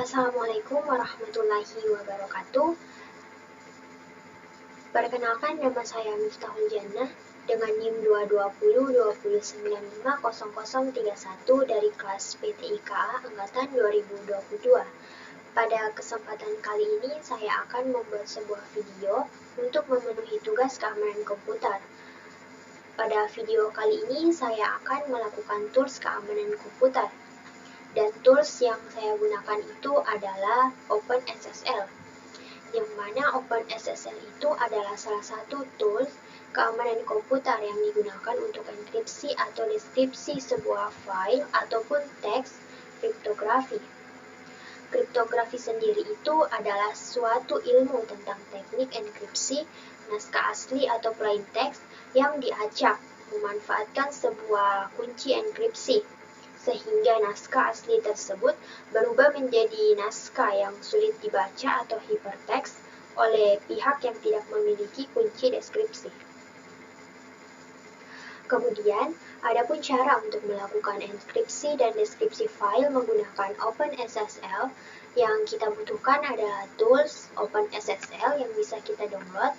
Assalamualaikum warahmatullahi wabarakatuh. Perkenalkan, nama saya Miftahul Jannah dengan NIM 22029500031 dari kelas PTIKA Angkatan 2022. Pada kesempatan kali ini saya akan membuat sebuah video untuk memenuhi tugas keamanan komputer. Pada video kali ini saya akan melakukan tools keamanan komputer. Dan tools yang saya gunakan itu adalah OpenSSL, yang mana OpenSSL itu adalah salah satu tools keamanan komputer yang digunakan untuk enkripsi atau deskripsi sebuah file ataupun teks kriptografi. Kriptografi sendiri itu adalah suatu ilmu tentang teknik enkripsi naskah asli atau plain text yang diacak memanfaatkan sebuah kunci enkripsi, sehingga naskah asli tersebut berubah menjadi naskah yang sulit dibaca atau hypertext oleh pihak yang tidak memiliki kunci deskripsi. Kemudian, ada pun cara untuk melakukan enkripsi dan deskripsi file menggunakan OpenSSL. Yang kita butuhkan adalah tools OpenSSL yang bisa kita download.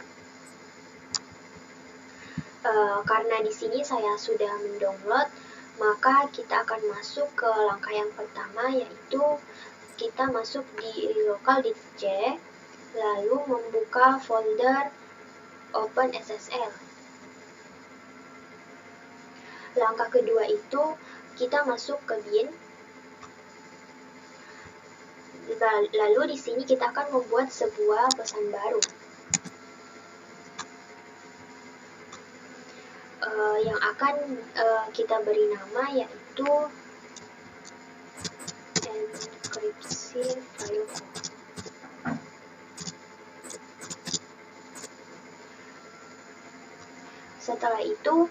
Karena di sini saya sudah mendownload, maka kita akan masuk ke langkah yang pertama, yaitu kita masuk di local disk C, lalu membuka folder OpenSSL. Langkah kedua itu kita masuk ke bin, lalu di sini kita akan membuat sebuah pesan baru. Yang akan kita beri nama yaitu enkripsi fileku. Setelah itu,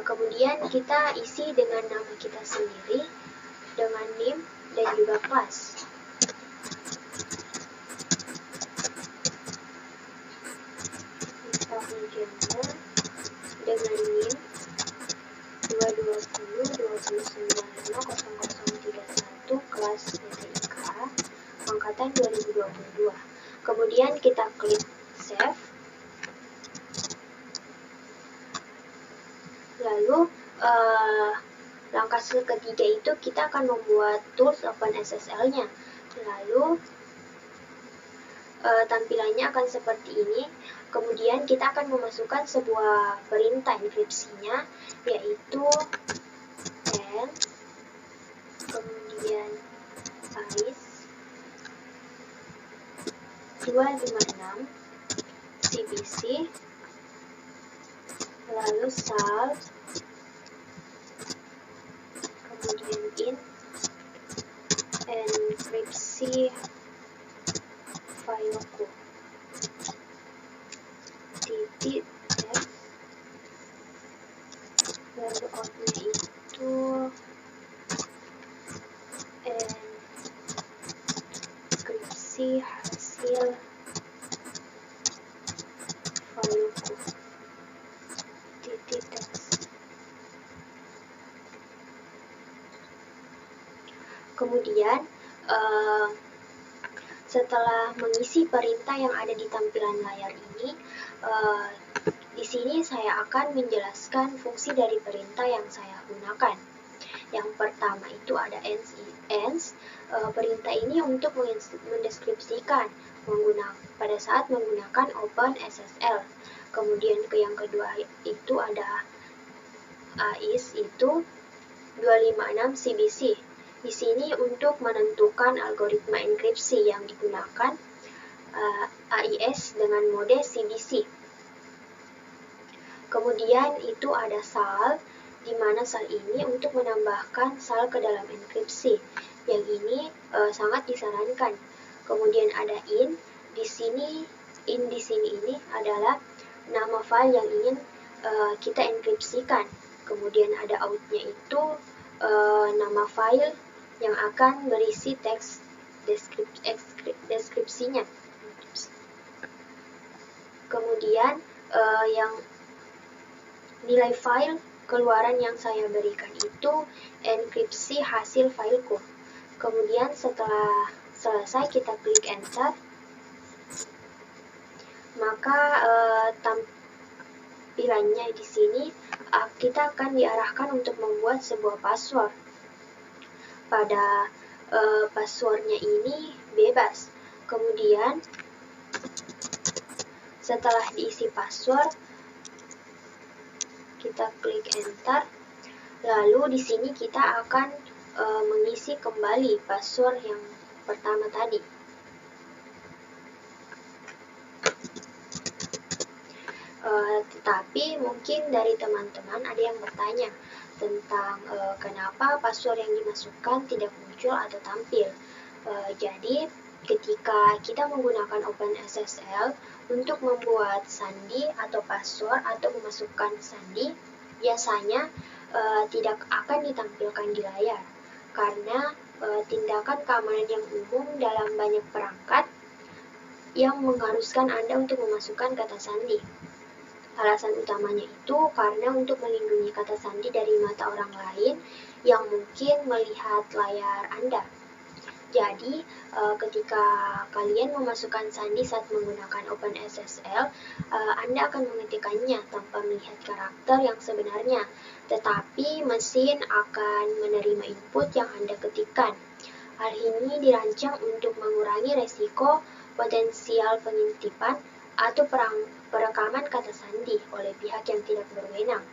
kemudian kita isi dengan nama kita sendiri, dengan NIM dan juga kelas. Miftahul Jannah dengan NIM 22029500031 kelas PTIKA Angkatan 2022. Kemudian kita klik save. Lalu langkah ketiga itu kita akan membuat tools OpenSSL-nya. Lalu tampilannya akan seperti ini. Kemudian kita akan memasukkan sebuah perintah enkripsinya, yaitu n, kemudian size 256 CBC, lalu sal, kemudian int enkripsi fileku titik text, lalu outnya itu enkripsi hasil fileku titik text. Kemudian setelah mengisi perintah yang ada di tampilan layar ini, di sini saya akan menjelaskan fungsi dari perintah yang saya gunakan. Yang pertama itu ada ends. Perintah ini untuk mendeskripsikan pada saat menggunakan OpenSSL. Kemudian yang kedua itu ada AIS itu 256 CBC. Di sini untuk menentukan algoritma enkripsi yang digunakan AIS dengan mode CBC. Kemudian itu ada sal, di mana sal ini untuk menambahkan sal ke dalam enkripsi. Yang ini sangat disarankan. Kemudian ada in. Di sini ini adalah nama file yang ingin kita enkripsikan. Kemudian ada outnya itu nama file yang akan berisi teks deskripsinya. Kemudian yang nilai file keluaran yang saya berikan itu enkripsi hasil fileku. Kemudian setelah selesai, kita klik enter. Maka tampilannya di sini kita akan diarahkan untuk membuat sebuah password. Pada passwordnya ini bebas. Kemudian setelah diisi password, kita klik enter. Lalu di sini kita akan mengisi kembali password yang pertama tadi. Tetapi mungkin dari teman-teman ada yang bertanya tentang kenapa password yang dimasukkan tidak muncul atau tampil. Jadi ketika kita menggunakan OpenSSL untuk membuat sandi atau password atau memasukkan sandi, biasanya tidak akan ditampilkan di layar karena tindakan keamanan yang umum dalam banyak perangkat yang mengharuskan Anda untuk memasukkan kata sandi. Alasan utamanya itu karena untuk melindungi kata sandi dari mata orang lain yang mungkin melihat layar Anda. Jadi, ketika kalian memasukkan sandi saat menggunakan OpenSSL, Anda akan mengetikkannya tanpa melihat karakter yang sebenarnya, tetapi mesin akan menerima input yang Anda ketikkan. Hal ini dirancang untuk mengurangi resiko potensial pengintipan atau perekaman kata sandi oleh pihak yang tidak berwenang.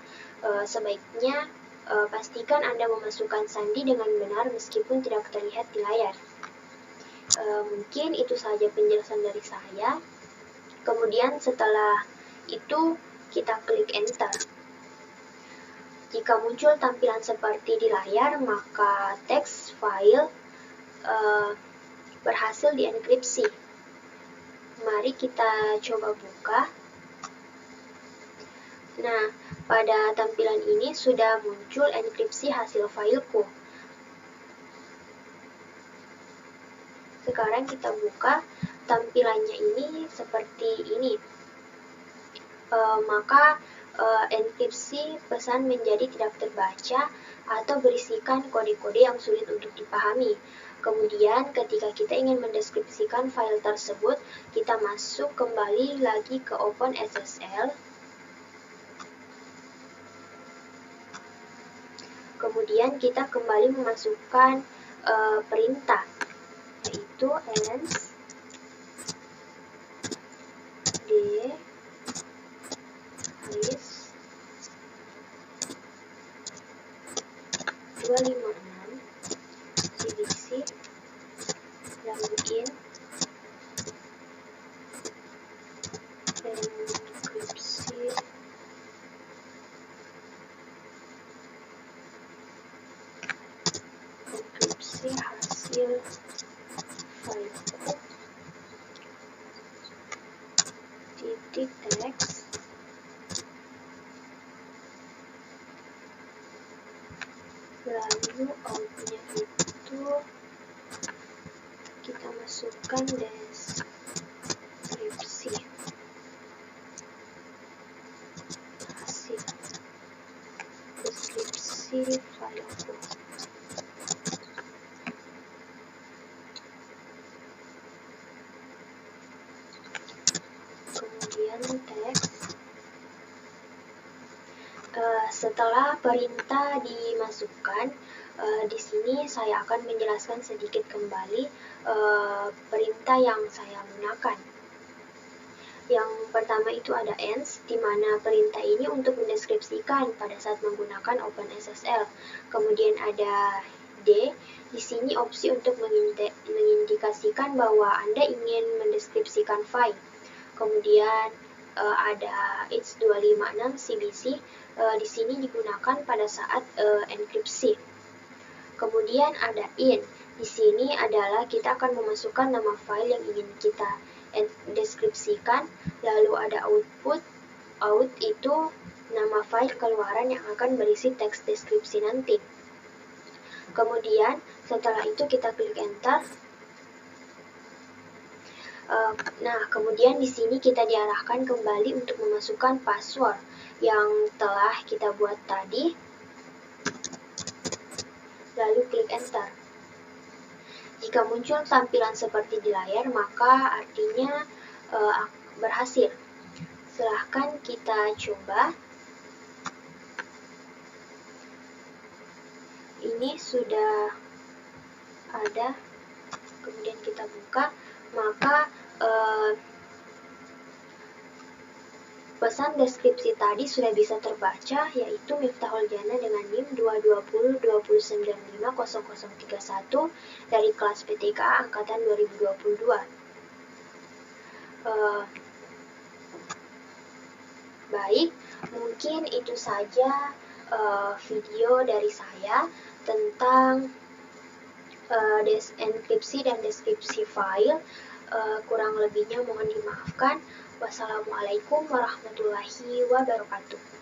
Sebaiknya pastikan Anda memasukkan sandi dengan benar meskipun tidak terlihat di layar. Mungkin itu saja penjelasan dari saya. Kemudian setelah itu kita klik enter. Jika muncul tampilan seperti di layar, maka teks file berhasil dienkripsi. Mari kita coba buka. Nah, pada tampilan ini sudah muncul enkripsi hasil fileku. Sekarang kita buka, tampilannya ini seperti ini. Maka enkripsi pesan menjadi tidak terbaca atau berisikan kode-kode yang sulit untuk dipahami. Kemudian ketika kita ingin mendeskripsikan file tersebut, kita masuk kembali lagi ke OpenSSL. Kemudian kita kembali memasukkan perintah, yaitu ls d list 256 cbc lalu in enkripsi hasil fileku titik teks lalu outnya itu kita masukkan deskripsi hasil deskripsi fileku. Kemudian teks. Setelah perintah dimasukkan, di sini saya akan menjelaskan sedikit kembali perintah yang saya gunakan. Yang pertama itu ada ends, di mana perintah ini untuk mendeskripsikan pada saat menggunakan OpenSSL. Kemudian ada D, di sini opsi untuk mengindikasikan bahwa Anda ingin mendeskripsikan file. Kemudian ada H256 CBC, di sini digunakan pada saat enkripsi. Kemudian ada in, di sini adalah kita akan memasukkan nama file yang ingin kita deskripsikan. Lalu ada output, out itu nama file keluaran yang akan berisi teks deskripsi nanti. Kemudian setelah itu kita klik enter. Nah, kemudian di sini kita diarahkan kembali untuk memasukkan password yang telah kita buat tadi. Lalu klik enter. Jika muncul tampilan seperti di layar, maka artinya berhasil. Silahkan kita coba. Ini sudah ada, kemudian kita buka, maka pesan deskripsi tadi sudah bisa terbaca, yaitu Miftahul Jannah dengan NIM 22029500031 dari kelas PTKA Angkatan 2022. Baik, mungkin itu saja video dari saya tentang enkripsi dan deskripsi file. Kurang lebihnya mohon dimaafkan. Wassalamualaikum warahmatullahi wabarakatuh.